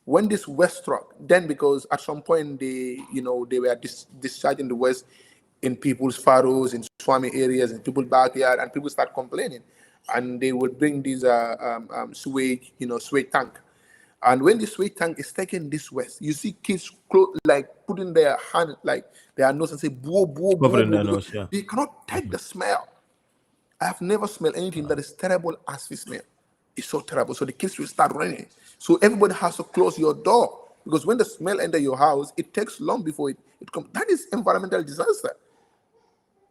When this waste struck, then because at some point they were discharging the waste in people's furrows, in swami areas, in people's backyard, and people start complaining, and they would bring these sewage tank. And when the sewage tank is taken this west, you see kids like putting their hand like their nose and say boo boo boo Covering boo their because nose, yeah. they cannot take the smell. I have never smelled anything that is terrible as fish smell. It's so terrible. So the kids will start running. So everybody has to close your door because when the smell enter your house, it takes long before it comes. That is environmental disaster.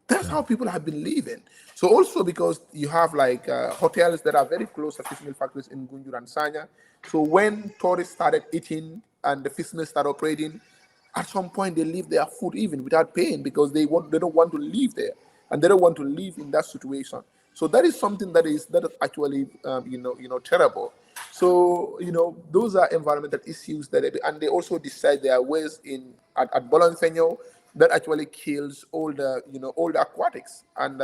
That's how people have been living. So also because you have like hotels that are very close to fish meal factories in Gunjur and Sanya. So when tourists started eating and the fish mill started operating, at some point they leave their food even without paying because they don't want to live there and they don't want to live in that situation. So that is something that is actually terrible. So those are environmental issues and they also decide there are ways at Bolonfenyo that actually kills all the aquatics, and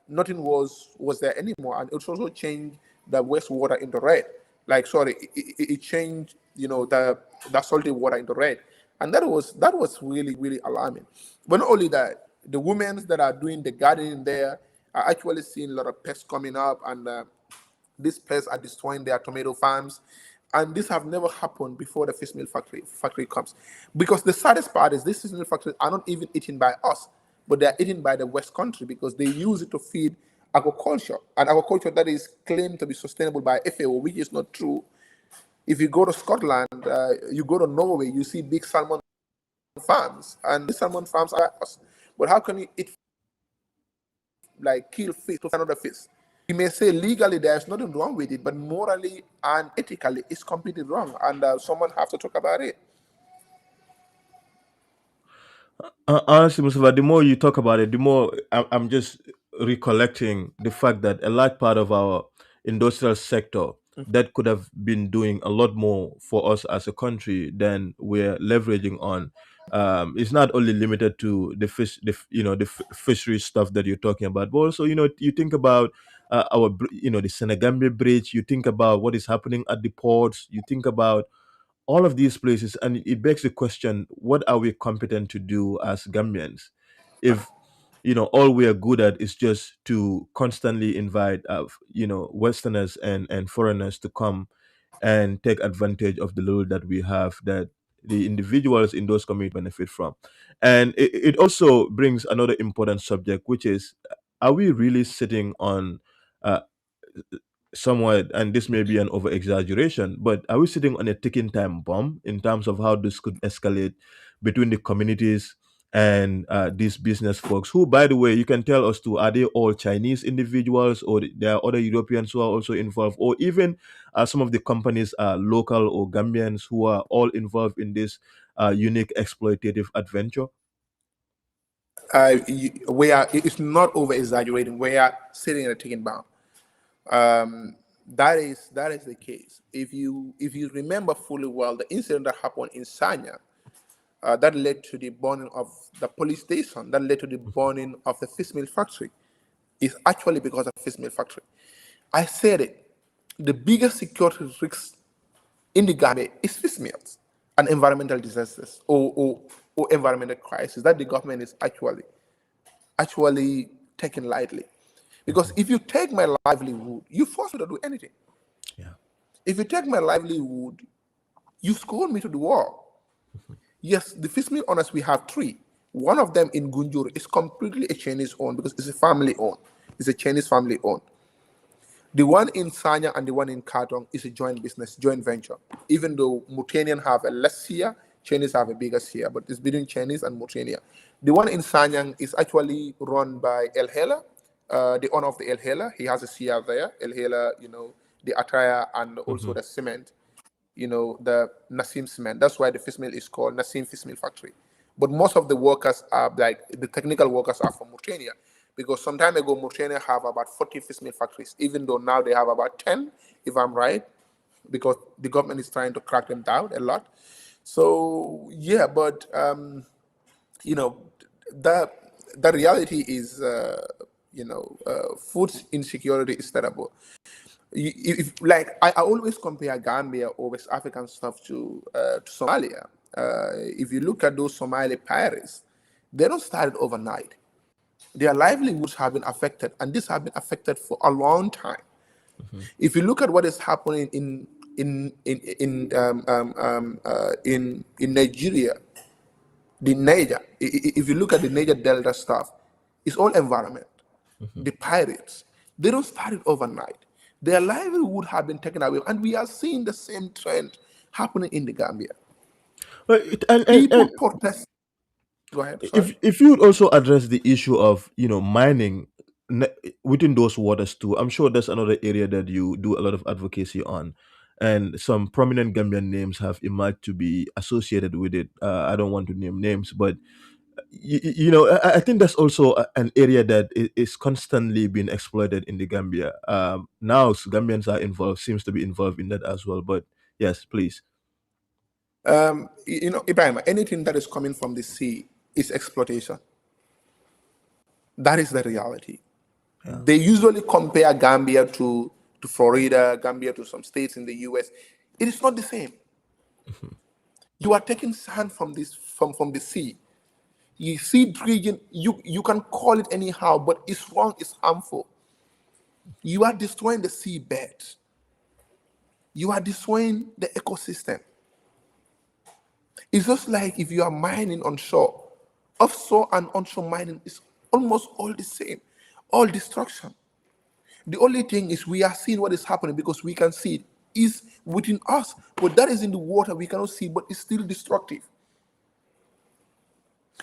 nothing was there anymore, and it also changed the wastewater into red. Like, sorry, it changed the salty water into red, and that was really really alarming. But not only that, the women that are doing the gardening there are actually seeing a lot of pests coming up, and these pests are destroying their tomato farms, and this have never happened before the fish meal factory comes. Because the saddest part is these fish meal factories are not even eaten by us, but they are eaten by the West Country because they use it to feed agriculture, and agriculture that is claimed to be sustainable by FAO, which is not true. If you go to Scotland, you go to Norway, you see big salmon farms, and these salmon farms are us. But how can you eat, like, kill fish to feed another fish? You may say legally there's nothing wrong with it, but morally and ethically it's completely wrong, and someone have to talk about it. Honestly, Mustafa, the more you talk about it, the more I'm just recollecting the fact that a large part of our industrial sector that could have been doing a lot more for us as a country than we're leveraging on. It's not only limited to the fish, fishery stuff that you're talking about, but also, you think about the Senegambia Bridge. You think about what is happening at the ports. You think about all of these places, and it begs the question: what are we competent to do as Gambians if all we are good at is just to constantly invite Westerners and foreigners to come and take advantage of the little that we have, that the individuals in those communities benefit from. And it also brings another important subject, which is, are we really sitting on uh, somewhat, and this may be an over exaggeration, but are we sitting on a ticking time bomb in terms of how this could escalate between the communities and these business folks, who, by the way, you can tell us too, are they all Chinese individuals, or there are other Europeans who are also involved, or even some of the companies are local or Gambians who are all involved in this unique exploitative adventure? We are. It's not over exaggerating. We are sitting in a ticking bomb. That is the case. If you remember fully well, the incident that happened in Sanya, that led to the burning of the police station, that led to the burning of the fish meal factory, is actually because of fish meal factory. I said it. The biggest security risk in the Gambia is fish meals and environmental disasters, or environmental crisis that the government is actually taken lightly. Because if you take my livelihood, you force me to do anything. Yeah. If you take my livelihood, you scold me to the wall. Yes, the fish meal owners, we have three. One of them in Gunjur is completely a Chinese owned because it's a family owned. It's a Chinese family owned. The one in Sanya and the one in Katong is a joint business, joint venture. Even though Mauritanian have a less share, Chinese have a bigger share, but it's between Chinese and Mauritania. The one in Sanyang is actually run by El Hela, the owner of the El Hela. He has a share there. El Hela, the attire and also Hmm. the cement, the Nasim cement. That's why the fish mill is called Nasim Fish Mill Factory. But most of the workers are, like, the technical workers are from Mauritania, because some time ago Mauritania have about 40 fish meal factories, even though now they have about 10, if I'm right, because the government is trying to crack them down a lot. So yeah, but you know, the the reality is, food insecurity is terrible. Like, I always compare Gambia or West African stuff to Somalia. If you look at those Somali pirates, they don't start it overnight. Their livelihoods have been affected, and this have been affected for a long time. Hmm. If you look at what is happening in Nigeria, the Niger, if you look at the Niger Delta stuff, it's all environment. Hmm. The pirates, they don't start it overnight. Their livelihood have been taken away, and we are seeing the same trend happening in the Gambia. But People protest. Go ahead. Sorry. if you would also address the issue of mining ne- within those waters too, I'm sure that's another area that you do a lot of advocacy on, and some prominent Gambian names have emerged to be associated with it. I don't want to name names, but I think that's also an area that is constantly being exploited in the Gambia. Now Gambians are involved, seems to be involved in that as well. But yes, please. Ibrahim, anything that is coming from the sea is exploitation. That is the reality. Yeah. They usually compare Gambia to Florida, Gambia to some states in the US. It is not the same. You are taking sand from from the sea. You see region, you can call it anyhow, but it's wrong, it's harmful. You are destroying the seabed. You are destroying the ecosystem. It's just like if you are mining onshore. Offshore and onshore mining is almost all the same, all destruction. The only thing is we are seeing what is happening because we can see it is within us, but that is in the water we cannot see, but it's still destructive.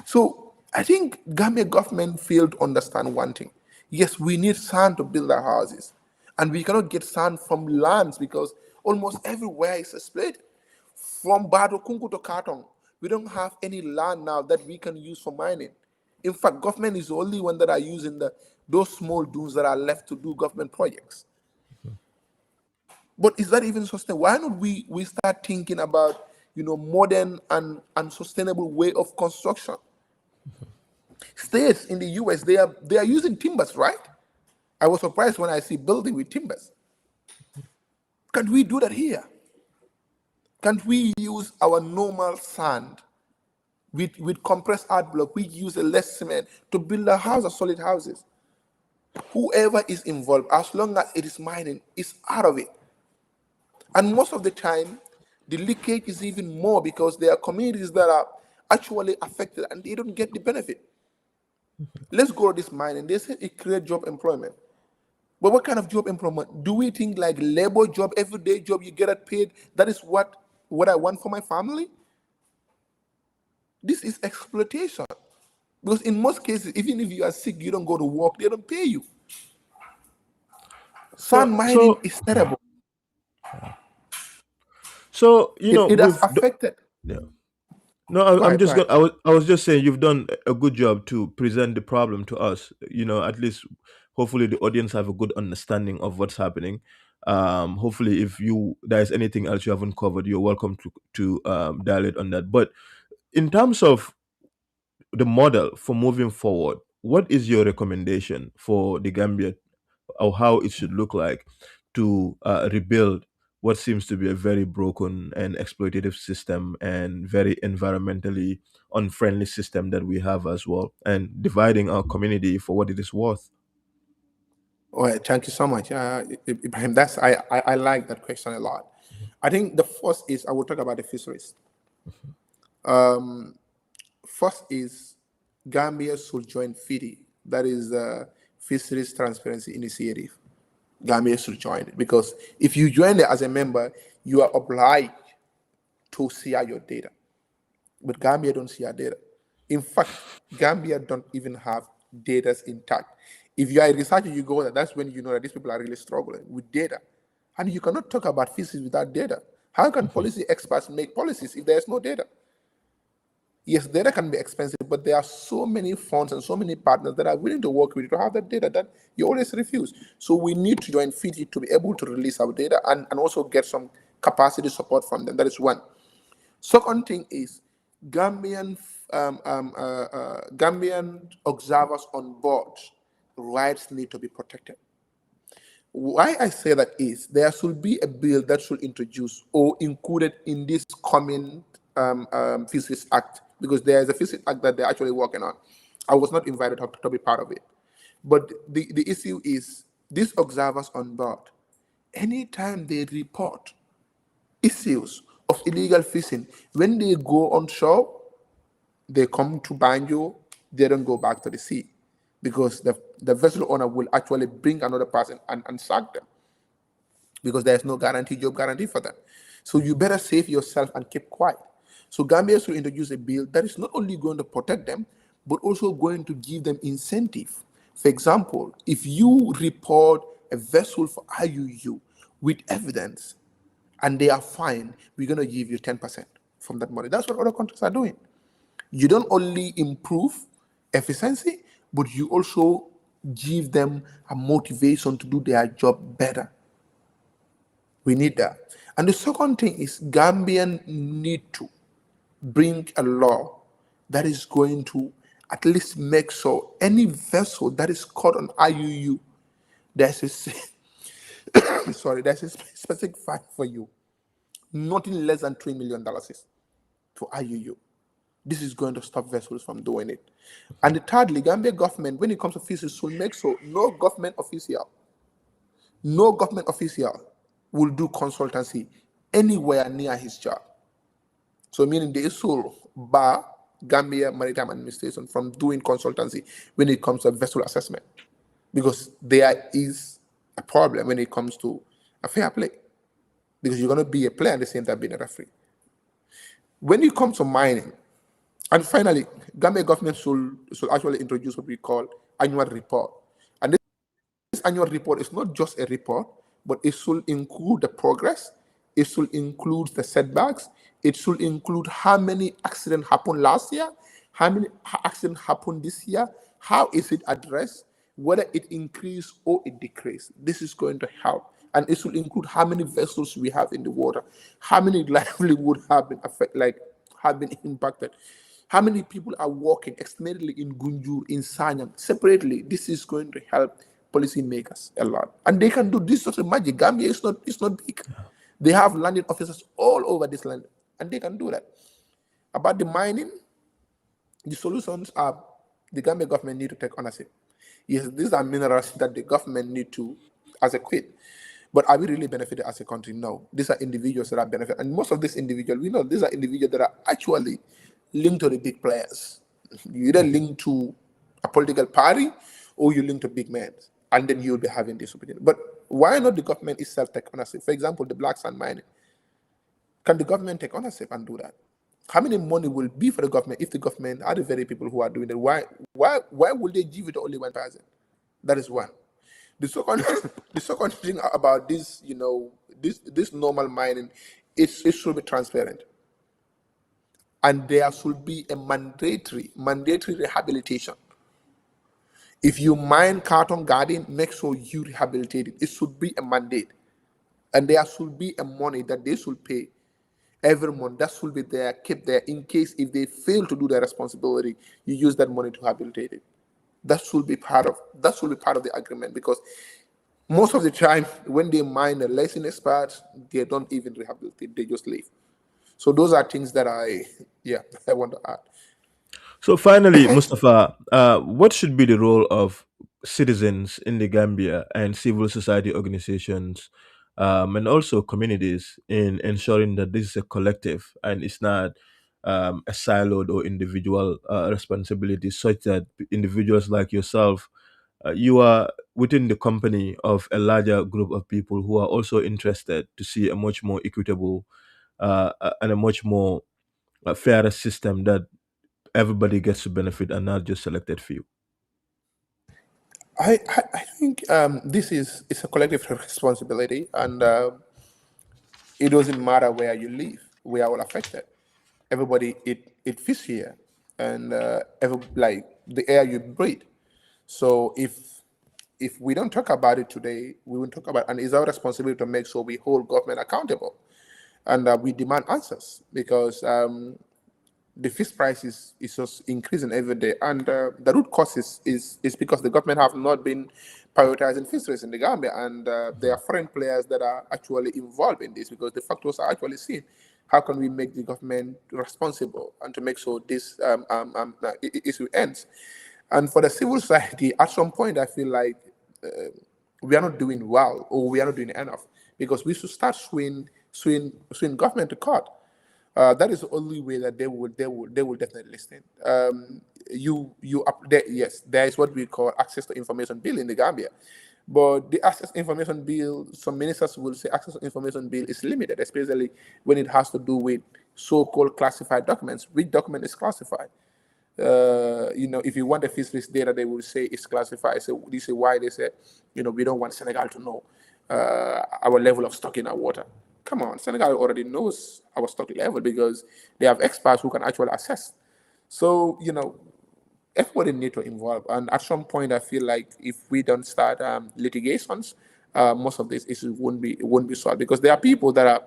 So I think Gambia government failed to understand one thing. Yes, we need sand to build our houses, and we cannot get sand from lands because almost everywhere is exploited. From Badokunku to Katong, we don't have any land now that we can use for mining. In fact, government is the only one that are using those small dunes that are left to do government projects. But is that even sustainable? Why not we start thinking about modern and sustainable way of construction? States in the US, they are using timbers, right? I was surprised when I see building with timbers. Can't we do that here? Can't we use our normal sand with compressed art block? We use a less cement to build our houses, solid houses. Whoever is involved, as long as it is mining, is out of it. And most of the time, the leakage is even more because there are communities that are actually affected and they don't get the benefit. Let's go to this mining. They say it creates job employment. But what kind of job employment? Do we think like labor job, everyday job, you get it paid? That is what I want for my family? This is exploitation. Because in most cases, even if you are sick, you don't go to work, they don't pay you. So Sand mining so is terrible. so It has affected. yeah. No, Go I'm ahead, go just ahead. going. I was just saying you've done a good job to present the problem to us. At least hopefully the audience have a good understanding of what's happening. Hopefully, if there's anything else you haven't covered, you're welcome to dial it on that. But in terms of the model for moving forward, what is your recommendation for the Gambia or how it should look like to rebuild what seems to be a very broken and exploitative system and very environmentally unfriendly system that we have as well, and dividing our community for what it is worth? Well, thank you so much, Ibrahim. I like that question a lot. I think the first is I will talk about the fisheries. First is Gambia should join FIDI, that is the Fisheries Transparency Initiative. Gambia should join it because if you join it as a member, you are obliged to share your data. But Gambia don't share data. In fact, Gambia don't even have data intact. If you are a researcher, you go there, that's when you know that these people are really struggling with data. And you cannot talk about fisheries without data. How can policy experts make policies if there's no data? Yes, data can be expensive, but there are so many funds and so many partners that are willing to work with you to have that data that you always refuse. So we need to join Fiji to be able to release our data and also get some capacity support from them. That is one. Second thing is Gambian observers on board rights need to be protected. Why I say that is there should be a bill that should introduce or included in this coming Fisheries Act, because there is a Fisheries Act that they're actually working on. I was not invited to be part of it. But the issue is these observers on board, anytime they report issues of illegal fishing, when they go on shore, they come to Banjo, they don't go back to the sea because the vessel owner will actually bring another person and sack them because there's no job guarantee for them. So you better save yourself and keep quiet. So Gambia should introduce a bill that is not only going to protect them, but also going to give them incentive. For example, if you report a vessel for IUU with evidence and they are fine, we're going to give you 10% from that money. That's what other countries are doing. You don't only improve efficiency, but you also give them a motivation to do their job better. We need that. And the second thing is Gambian need to bring a law that is going to at least make sure any vessel that is caught on IUU, there's a sorry, there's a specific fine for you, nothing less than $3 million for IUU. This is going to stop vessels from doing it. And the thirdly, Gambia government, when it comes to fisheries, should make sure no government official will do consultancy anywhere near his job. So meaning they should bar Gambia Maritime Administration from doing consultancy when it comes to vessel assessment, because there is a problem when it comes to a fair play, because you're going to be a player at the same time being a referee. When it comes to mining, and finally, Gambia government should actually introduce what we call annual report. And this annual report is not just a report, but it should include the progress, it should include the setbacks, it should include how many accidents happened last year, how many accidents happened this year, how is it addressed, whether it increased or it decreased. This is going to help. And it should include how many vessels we have in the water, how many livelihood have been have been impacted, how many people are working estimatedly in Gunjur, in Sanyang, separately. This is going to help policymakers a lot. And they can do this sort of magic. Gambia is not big. They have landing officers all over this land, and they can do that. About the mining, the solutions are the Gambia government need to take ownership. Yes, these are minerals that the government need to, as a quid. But are we really benefited as a country? No. These are individuals that are benefited. And most of these individuals, we know these are individuals that are actually linked to the big players. You either link to a political party or you link to big men. And then you'll be having this opportunity. But why not the government itself take ownership? For example, the black sand mining. Can the government take ownership and do that? How many money will be for the government if the government are the very people who are doing it? Why would they give it to only one person? That is one. The second, the second thing about this, this normal mining, it should be transparent, and there should be a mandatory rehabilitation. If you mine Carton Garden, make sure you rehabilitate it. It should be a mandate, and there should be a money that they should pay every month. That should be there, kept there, in case if they fail to do their responsibility, you use that money to rehabilitate it. That should be part of the agreement, because most of the time when they mine a lesson experts, they don't even rehabilitate, they just leave. So those are things that I want to add. So finally, Mustafa, what should be the role of citizens in the Gambia and civil society organizations, and also communities in ensuring that this is a collective and it's not a siloed or individual responsibility, such that individuals like yourself, you are within the company of a larger group of people who are also interested to see a much more equitable and a much more fairer system that everybody gets to benefit and not just selected few. I think this is it's a collective responsibility, and it doesn't matter where you live. We are all affected. Everybody it fish here, and like the air you breathe. So if we don't talk about it today, we won't talk about it. And it's our responsibility to make sure we hold government accountable, and we demand answers, because the fish price is just increasing every day, and the root cause is because the government have not been prioritizing fisheries in the Gambia, and there are foreign players that are actually involved in this, because the factors are actually seen. How can we make the government responsible and to make sure this issue ends? And for the civil society, at some point, I feel like we are not doing well, or we are not doing enough, because we should start suing government to court. That is the only way that they will definitely listen. Yes, there is what we call access to information bill in the Gambia, but the access information bill, some ministers will say access to information bill is limited, especially when it has to do with so-called classified documents. Which document is classified? If you want the fisheries data, they will say it's classified. So this is why they say, we don't want Senegal to know our level of stock in our water. Come on, Senegal already knows our stock level, because they have experts who can actually assess. So, everybody need to involve. And at some point, I feel like if we don't start litigations, most of these issues won't be solved, because there are people that are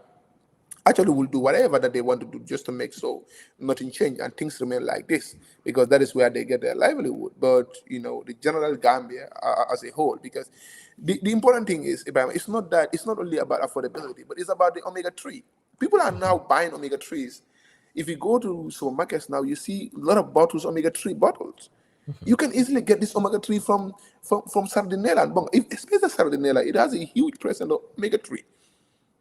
actually will do whatever that they want to do just to make so nothing change and things remain like this, because that is where they get their livelihood. But the general Gambia as a whole, because the important thing is, Ibrahim, it's not only about affordability, but it's about the omega-3. People are now buying omega-3s. If you go to supermarkets now, you see a lot of bottles, omega-3 bottles. You can easily get this omega-3 from Sardinella and Bong. Especially Sardinella, it has a huge percent of omega-3.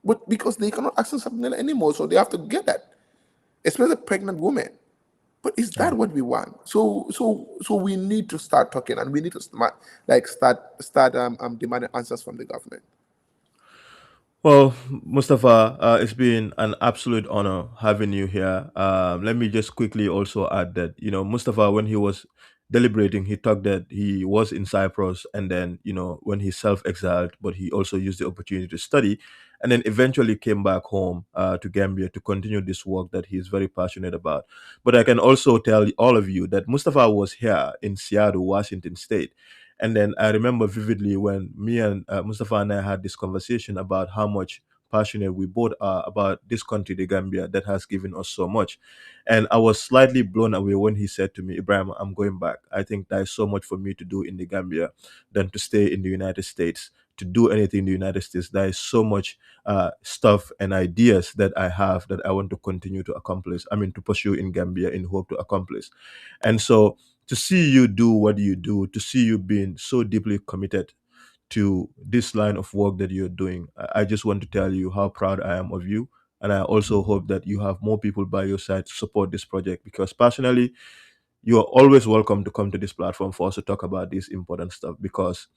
But because they cannot access Sardinella anymore, so they have to get that, especially pregnant women. But is that Right. what we want? So we need to start talking, and we need to start demanding answers from the government. Well, Mustafa, it's been an absolute honor having you here. Let me just quickly also add that, Mustafa, when he was deliberating, he talked that he was in Cyprus and then, when he self exiled, but he also used the opportunity to study and then eventually came back home to Gambia to continue this work that he is very passionate about. But I can also tell all of you that Mustafa was here in Seattle, Washington State. And then I remember vividly when me and Mustafa and I had this conversation about how much passionate we both are about this country, the Gambia, that has given us so much. And I was slightly blown away when he said to me, Ibrahim, I'm going back. I think there's so much for me to do in the Gambia than to stay in the United States. To do anything in the United States, there is so much stuff and ideas that I have that I want to continue to accomplish. I mean, to pursue in Gambia in hope to accomplish. And so to see you do what you do, to see you being so deeply committed to this line of work that you're doing, I just want to tell you how proud I am of you. And I also hope that you have more people by your side to support this project, because personally, you are always welcome to come to this platform for us to talk about this important stuff. Because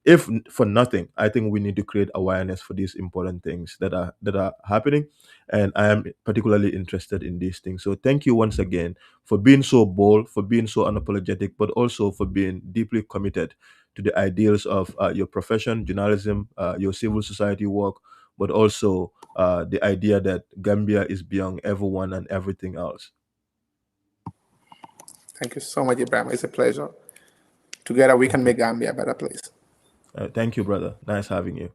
if for nothing, I think we need to create awareness for these important things that are happening, and I am particularly interested in these things. So thank you once again for being so bold, for being so unapologetic, but also for being deeply committed to the ideals of your profession, journalism, your civil society work, but also the idea that Gambia is beyond everyone and everything else. Thank you so much, Ibrahim. It's a pleasure. Together we can Thank you. make Gambia a better place. Thank you, brother. Nice having you.